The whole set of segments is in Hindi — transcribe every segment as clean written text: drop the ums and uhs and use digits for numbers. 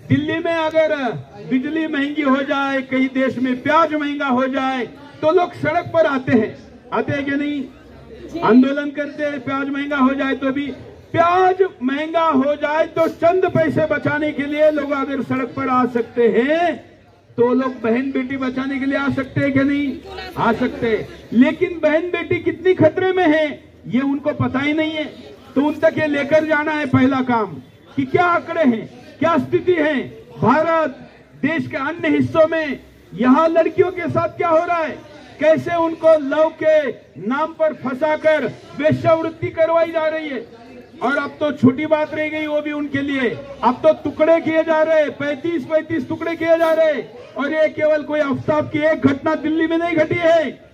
दिल्ली में अगर बिजली महंगी हो जाए, कहीं देश में प्याज महंगा हो जाए तो लोग सड़क पर आते हैं कि नहीं? आंदोलन करते हैं। प्याज महंगा हो जाए तो भी, प्याज महंगा हो जाए तो चंद पैसे बचाने के लिए लोग अगर सड़क पर आ सकते हैं तो लोग बहन बेटी बचाने के लिए आ सकते हैं कि नहीं? आ सकते हैं। लेकिन बहन बेटी कितनी खतरे में है ये उनको पता ही नहीं है। तो उन तक ये लेकर जाना है पहला काम कि क्या आंकड़े हैं, क्या स्थिति है भारत देश के अन्य हिस्सों में, यहाँ लड़कियों के साथ क्या हो रहा है, कैसे उनको लव के नाम पर फंसाकर वेश्यावृत्ति करवाई जा रही है। और अब तो छोटी बात रह गई वो भी उनके लिए, अब तो टुकड़े किए जा रहे, 35-35 टुकड़े किए जा रहे। और ये केवल कोई आफ्ताब की एक घटना दिल्ली में नहीं घटी है,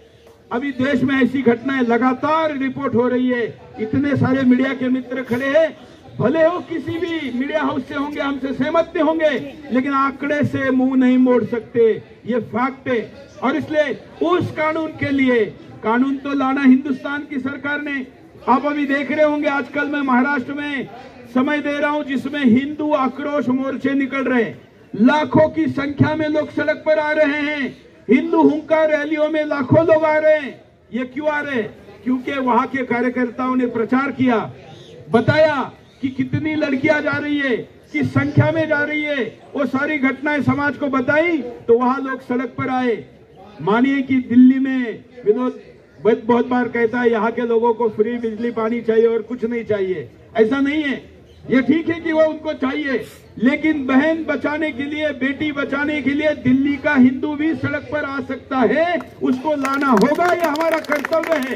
अभी देश में ऐसी घटनाएं लगातार रिपोर्ट हो रही है। इतने सारे मीडिया के मित्र खड़े हैं, भले हो किसी भी मीडिया हाउस से होंगे, हमसे सहमत नहीं होंगे, लेकिन आंकड़े से मुंह नहीं मोड़ सकते, ये फैक्ट है। और इसलिए उस कानून के लिए, कानून तो लाना हिंदुस्तान की सरकार ने। आप अभी देख रहे होंगे आजकल मैं महाराष्ट्र में समय दे रहा हूं जिसमें हिंदू आक्रोश मोर्चे निकल रहे हैं, लाखों की संख्या में लोग सड़क पर आ रहे हैं, हिंदू हुंकार रैलियों में लाखों लोग आ रहे हैं। ये क्यों आ रहे हैं? क्योंकि वहां के कार्यकर्ताओं ने प्रचार किया, बताया कि कितनी लड़कियां जा रही है, किस संख्या में जा रही है, वो सारी घटनाएं समाज को बताई तो वहां लोग सड़क पर आए। मानिए कि दिल्ली में विनोद बहुत बार कहता है यहाँ के लोगों को फ्री बिजली पानी चाहिए और कुछ नहीं चाहिए, ऐसा नहीं है। ये ठीक है कि वो उनको चाहिए, लेकिन बहन बचाने के लिए, बेटी बचाने के लिए दिल्ली का हिंदू भी सड़क पर आ सकता है, उसको लाना होगा, ये हमारा कर्तव्य है।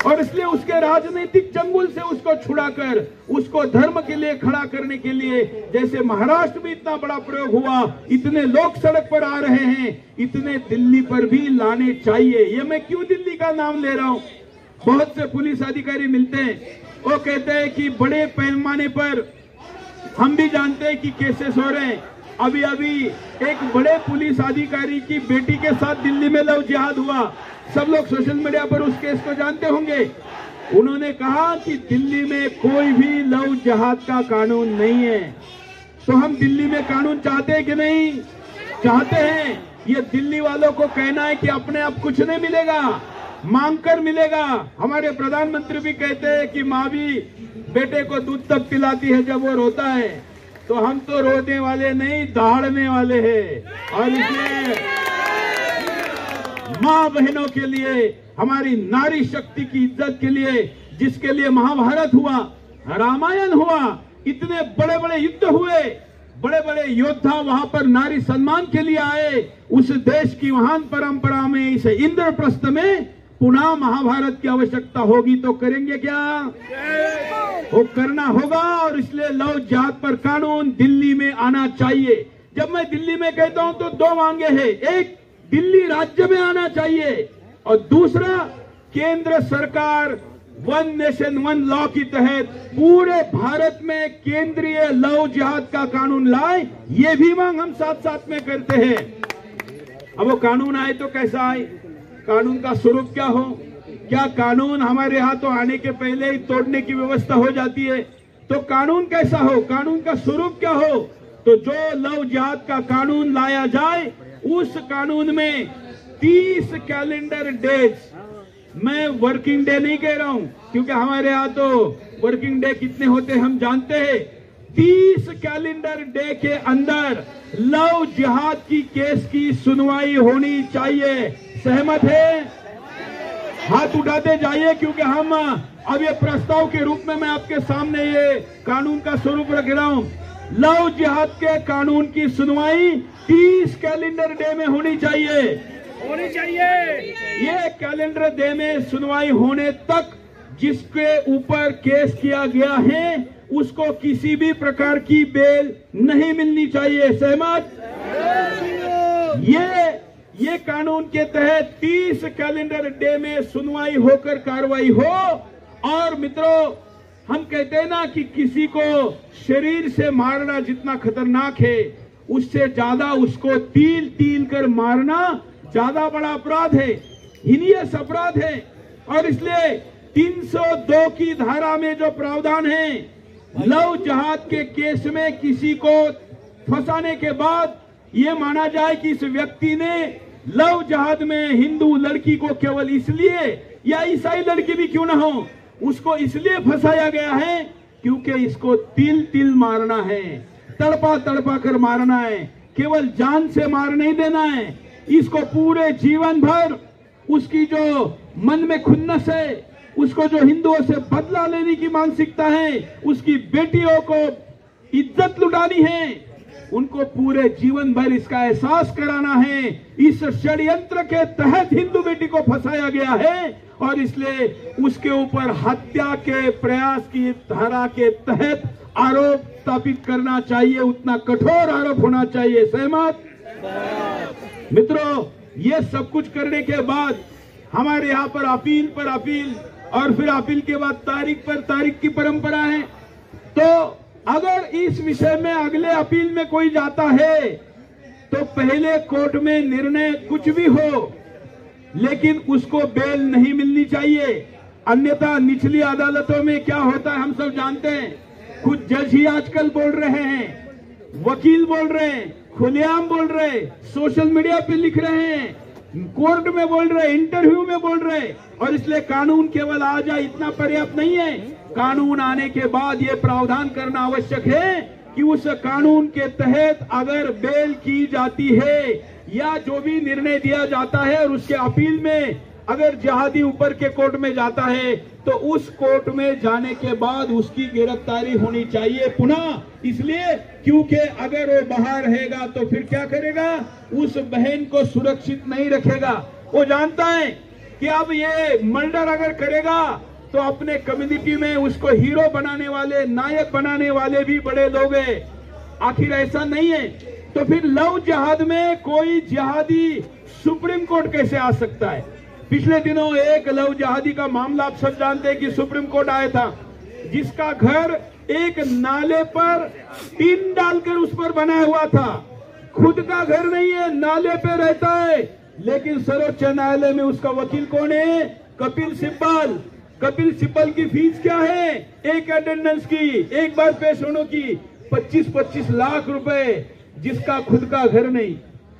और इसलिए उसके राजनीतिक चंगुल से उसको छुड़ाकर उसको धर्म के लिए खड़ा करने के लिए, जैसे महाराष्ट्र में इतना बड़ा प्रयोग हुआ, इतने लोग सड़क पर आ रहे हैं, इतने दिल्ली पर भी लाने चाहिए। ये मैं क्यों दिल्ली का नाम ले रहा हूं? बहुत से पुलिस अधिकारी मिलते हैं, वो कहते हैं कि बड़े पैमाने पर हम भी जानते हैं कि केसेस हो रहे हैं। अभी अभी एक बड़े पुलिस अधिकारी की बेटी के साथ दिल्ली में लव जिहाद हुआ, सब लोग सोशल मीडिया पर उस केस को जानते होंगे। उन्होंने कहा कि दिल्ली में कोई भी लव जिहाद का कानून नहीं है। तो हम दिल्ली में कानून चाहते हैं कि नहीं? चाहते हैं। ये दिल्ली वालों को कहना है कि अपने आप कुछ नहीं मिलेगा, मांग कर मिलेगा। हमारे प्रधानमंत्री भी कहते हैं कि माँ भी बेटे को दूध तब पिलाती है जब वो रोता है, तो हम तो रोने वाले नहीं, दहाड़ने वाले हैं। और इसलिए माँ बहनों के लिए, हमारी नारी शक्ति की इज्जत के लिए, जिसके लिए महाभारत हुआ, रामायण हुआ, इतने बड़े बड़े युद्ध हुए, बड़े बड़े योद्धा वहां पर नारी सम्मान के लिए आए, उस देश की महान परंपरा में, इस इंद्रप्रस्थ में पुनः महाभारत की आवश्यकता होगी तो करेंगे क्या? वो करना होगा। और इसलिए लव जिहाद पर कानून दिल्ली में आना चाहिए। जब मैं दिल्ली में कहता हूं तो दो मांगे हैं, एक दिल्ली राज्य में आना चाहिए और दूसरा केंद्र सरकार वन नेशन वन लॉ की तहत पूरे भारत में केंद्रीय लव जिहाद का कानून लाए। ये भी मांग हम साथ साथ में करते हैं। अब वो कानून आए तो कैसा आए, कानून का स्वरूप क्या हो? क्या कानून हमारे यहाँ तो आने के पहले ही तोड़ने की व्यवस्था हो जाती है? तो कानून कैसा हो, कानून का स्वरूप क्या हो? तो जो लव जिहाद का कानून लाया जाए, उस कानून में 30 कैलेंडर डेज, मैं वर्किंग डे नहीं कह रहा हूं क्योंकि हमारे यहाँ तो वर्किंग डे कितने होते हैं हम जानते हैं, 30 कैलेंडर डे के अंदर लव जिहाद की केस की सुनवाई होनी चाहिए। सहमत है? हाथ उठाते जाइए, क्योंकि हम अब ये प्रस्ताव के रूप में मैं आपके सामने ये कानून का स्वरूप रख रहा हूं। लव जिहाद के कानून की सुनवाई 30 कैलेंडर डे में होनी चाहिए। ये कैलेंडर डे में सुनवाई होने तक जिसके ऊपर केस किया गया है उसको किसी भी प्रकार की बेल नहीं मिलनी चाहिए। सहमत? ये कानून के तहत 30 कैलेंडर डे में सुनवाई होकर कार्रवाई हो। और मित्रों, हम कहते हैं ना कि किसी को शरीर से मारना जितना खतरनाक है, उससे ज्यादा उसको तिल तिल कर मारना ज्यादा बड़ा अपराध है, हीनियस अपराध है। और इसलिए 302 की धारा में जो प्रावधान है, लव जिहाद के केस में किसी को फंसाने के बाद ये माना जाए कि इस व्यक्ति ने लव जिहाद में हिंदू लड़की को केवल इसलिए, या ईसाई लड़की भी क्यों ना हो, उसको इसलिए फंसाया गया है क्योंकि इसको तिल तिल मारना है, तड़पा तड़पा कर मारना है, केवल जान से मार नहीं देना है, इसको पूरे जीवन भर उसकी जो मन में खुन्नस है, उसको जो हिंदुओं से बदला लेने की मानसिकता है, उसकी बेटियों को इज्जत लुटानी है, उनको पूरे जीवन भर इसका एहसास कराना है। इस षड्यंत्र के तहत हिंदू बेटी को फंसाया गया है और इसलिए उसके ऊपर हत्या के प्रयास की धारा के तहत आरोप स्थापित करना चाहिए, उतना कठोर आरोप होना चाहिए। सहमत मित्रों, ये सब कुछ करने के बाद हमारे यहाँ पर अपील पर अपील और फिर अपील के बाद तारीख पर तारीख की परंपरा है। तो अगर इस विषय में अगले अपील में कोई जाता है तो पहले कोर्ट में निर्णय कुछ भी हो, लेकिन उसको बेल नहीं मिलनी चाहिए, अन्यथा निचली अदालतों में क्या होता है हम सब जानते हैं। खुद जज ही आजकल बोल रहे हैं, वकील बोल रहे हैं, खुलेआम बोल रहे, सोशल मीडिया पे लिख रहे हैं, कोर्ट में बोल रहे, इंटरव्यू में बोल रहे। और इसलिए कानून केवल आ जाए इतना पर्याप्त नहीं है, कानून आने के बाद ये प्रावधान करना आवश्यक है कि उस कानून के तहत अगर बेल की जाती है या जो भी निर्णय दिया जाता है और उसके अपील में अगर जिहादी ऊपर के कोर्ट में जाता है तो उस कोर्ट में जाने के बाद उसकी गिरफ्तारी होनी चाहिए पुनः, इसलिए क्योंकि अगर वो बाहर रहेगा तो फिर क्या करेगा, उस बहन को सुरक्षित नहीं रखेगा। वो जानता है कि अब ये मर्डर अगर करेगा तो अपने कम्युनिटी में उसको हीरो बनाने वाले, नायक बनाने वाले भी बड़े लोग हैं। आखिर ऐसा नहीं है तो फिर लव जिहाद में कोई जिहादी सुप्रीम कोर्ट कैसे आ सकता है। पिछले दिनों एक लव जिहादी का मामला आप सब जानते हैं कि सुप्रीम कोर्ट आया था, जिसका घर एक नाले पर टीन डालकर उस पर बनाया हुआ था, खुद का घर नहीं है, नाले पे रहता है। लेकिन सर्वोच्च न्यायालय में उसका वकील कौन है, कपिल सिब्बल। कपिल सिब्बल की फीस क्या है, एक अटेंडेंस की, एक बार पेश होने की 25-25 लाख रुपए। जिसका खुद का घर नहीं,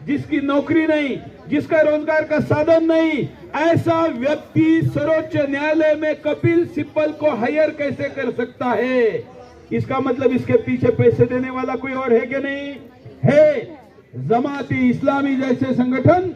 जिसकी नौकरी नहीं, जिसका रोजगार का साधन नहीं, ऐसा व्यक्ति सर्वोच्च न्यायालय में कपिल सिब्बल को हायर कैसे कर सकता है। इसका मतलब इसके पीछे पैसे देने वाला कोई और है कि नहीं है। जमाती इस्लामी जैसे संगठन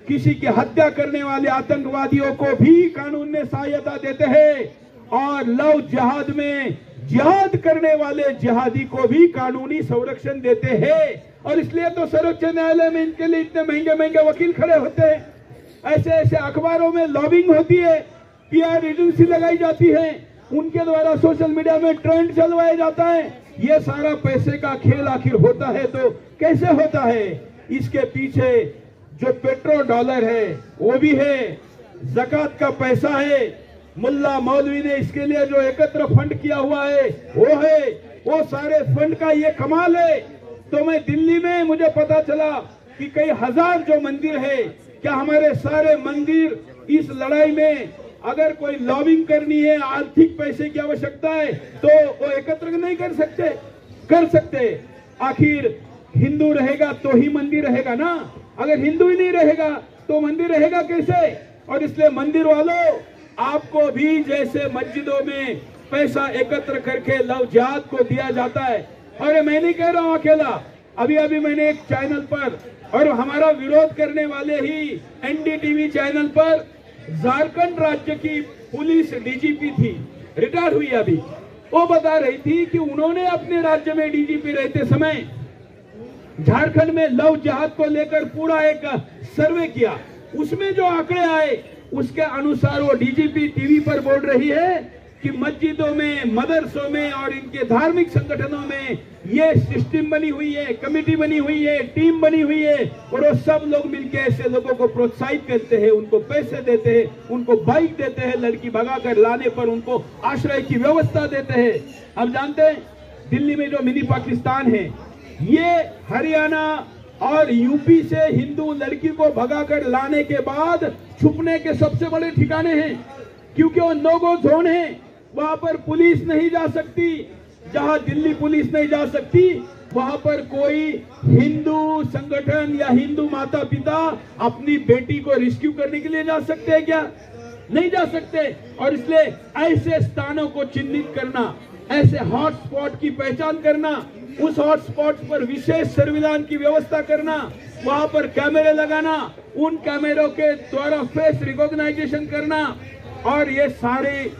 किसी की हत्या करने वाले आतंकवादियों को भी कानून में सहायता देते हैं और लव जिहाद में जिहाद करने वाले जिहादी को भी कानूनी संरक्षण देते हैं। और इसलिए तो सर्वोच्च न्यायालय में इनके लिए इतने महंगे महंगे वकील खड़े होते हैं। ऐसे ऐसे अखबारों में लॉबिंग होती है, पीआर एजेंसी लगाई जाती है, उनके द्वारा सोशल मीडिया में ट्रेंड चलवाया जाता है। ये सारा पैसे का खेल आखिर होता है तो कैसे होता है। इसके पीछे जो पेट्रो डॉलर है वो भी है, ज़कात का पैसा है, मुल्ला मौलवी ने इसके लिए जो एकत्र फंड किया हुआ है वो है, वो सारे फंड का ये कमाल है। तो मैं दिल्ली में मुझे पता चला कि कई हजार जो मंदिर है, क्या हमारे सारे मंदिर इस लड़ाई में अगर कोई लॉबिंग करनी है, आर्थिक पैसे की आवश्यकता है तो वो एकत्र नहीं कर सकते। आखिर हिंदू रहेगा तो ही मंदिर रहेगा ना, अगर हिंदू ही नहीं रहेगा तो मंदिर रहेगा कैसे। और इसलिए मंदिर वालों, आपको भी जैसे मस्जिदों में पैसा एकत्र करके लव जिहाद को दिया जाता है, और मैं नहीं कह रहा हूं अकेला, अभी मैंने एक चैनल पर और हमारा विरोध करने वाले ही एनडीटीवी चैनल पर झारखंड राज्य की पुलिस डीजीपी थी, रिटायर हुई अभी, वो बता रही थी कि उन्होंने अपने राज्य में डीजीपी रहते समय झारखंड में लव जिहाद को लेकर पूरा एक सर्वे किया। उसमें जो आंकड़े आए उसके अनुसार वो डीजीपी टीवी पर बोल रही है कि मस्जिदों में, मदरसों में और इनके धार्मिक संगठनों में ये सिस्टम बनी हुई है, कमेटी बनी हुई है, टीम बनी हुई है, और वो सब लोग मिलकर ऐसे लोगों को प्रोत्साहित करते हैं, उनको पैसे देते हैं, उनको बाइक देते हैं, लड़की भगाकर लाने पर उनको आश्रय की व्यवस्था देते हैं। अब जानते हैं दिल्ली में जो मिनी पाकिस्तान है, ये हरियाणा और यूपी से हिंदू लड़की को भगाकर लाने के बाद छुपने के सबसे बड़े ठिकाने हैं। क्योंकि वो नो गो जोन है, वहां पर पुलिस नहीं जा सकती। जहां दिल्ली पुलिस नहीं जा सकती वहां पर कोई हिंदू संगठन या हिंदू माता पिता अपनी बेटी को रेस्क्यू करने के लिए जा सकते हैं क्या? नहीं जा सकते। और इसलिए ऐसे स्थानों को चिन्हित करना, ऐसे हॉटस्पॉट की पहचान करना, उस हॉटस्पॉट पर विशेष सर्विलांस की व्यवस्था करना, वहां पर कैमरे लगाना, उन कैमरों के द्वारा फेस रिकॉग्नाइजेशन करना, और ये सारे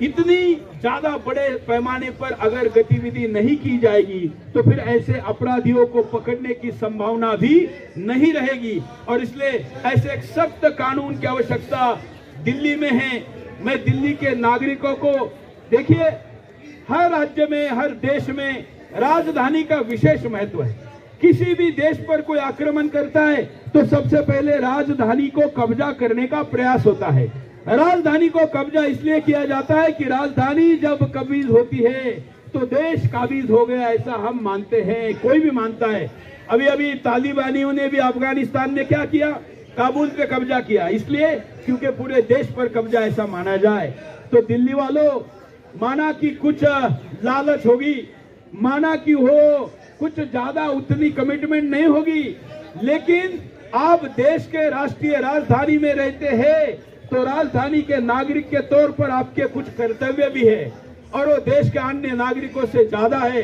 इतनी ज्यादा बड़े पैमाने पर अगर गतिविधि नहीं की जाएगी तो फिर ऐसे अपराधियों को पकड़ने की संभावना भी नहीं रहेगी। और इसलिए ऐसे एक सख्त कानून की आवश्यकता दिल्ली में है। मैं दिल्ली के नागरिकों को, देखिए हर राज्य में, हर देश में राजधानी का विशेष महत्व है। किसी भी देश पर कोई आक्रमण करता है तो सबसे पहले राजधानी को कब्जा करने का प्रयास होता है। राजधानी को कब्जा इसलिए किया जाता है कि राजधानी जब कब्जा होती है तो देश काबिज हो गया, ऐसा हम मानते हैं, कोई भी मानता है। अभी अभी तालिबानियों ने भी अफगानिस्तान में क्या किया? काबुल पे कब्जा किया, इसलिए क्योंकि पूरे देश पर कब्जा ऐसा माना जाए। तो दिल्ली वालों, माना कि कुछ लालच होगी, माना कि हो कुछ ज्यादा उतनी कमिटमेंट नहीं होगी, लेकिन आप देश के राष्ट्रीय राजधानी में रहते हैं तो राजधानी के नागरिक के तौर पर आपके कुछ कर्तव्य भी है, और वो देश के अन्य नागरिकों से ज्यादा है।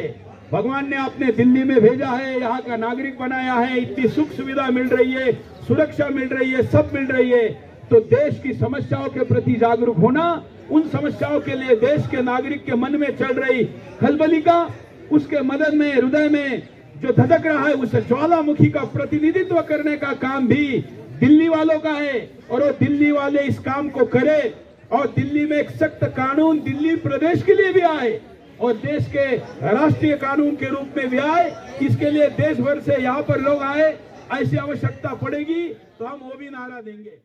भगवान ने आपने दिल्ली में भेजा है, यहाँ का नागरिक बनाया है, इतनी सुख सुविधा मिल रही है, सुरक्षा मिल रही है, सब मिल रही है। तो देश की समस्याओं के प्रति जागरूक होना, उन समस्याओं के लिए देश के नागरिक के मन में चल रही खलबली का, उसके मदद में, हृदय में जो धधक रहा है, उस ज्वालामुखी का प्रतिनिधित्व करने का काम भी दिल्ली वालों का है। और वो दिल्ली वाले इस काम को करे, और दिल्ली में एक सख्त कानून दिल्ली प्रदेश के लिए भी आए और देश के राष्ट्रीय कानून के रूप में भी आए। इसके लिए देश भर से यहाँ पर लोग आए, ऐसी आवश्यकता पड़ेगी तो हम वो भी नारा देंगे।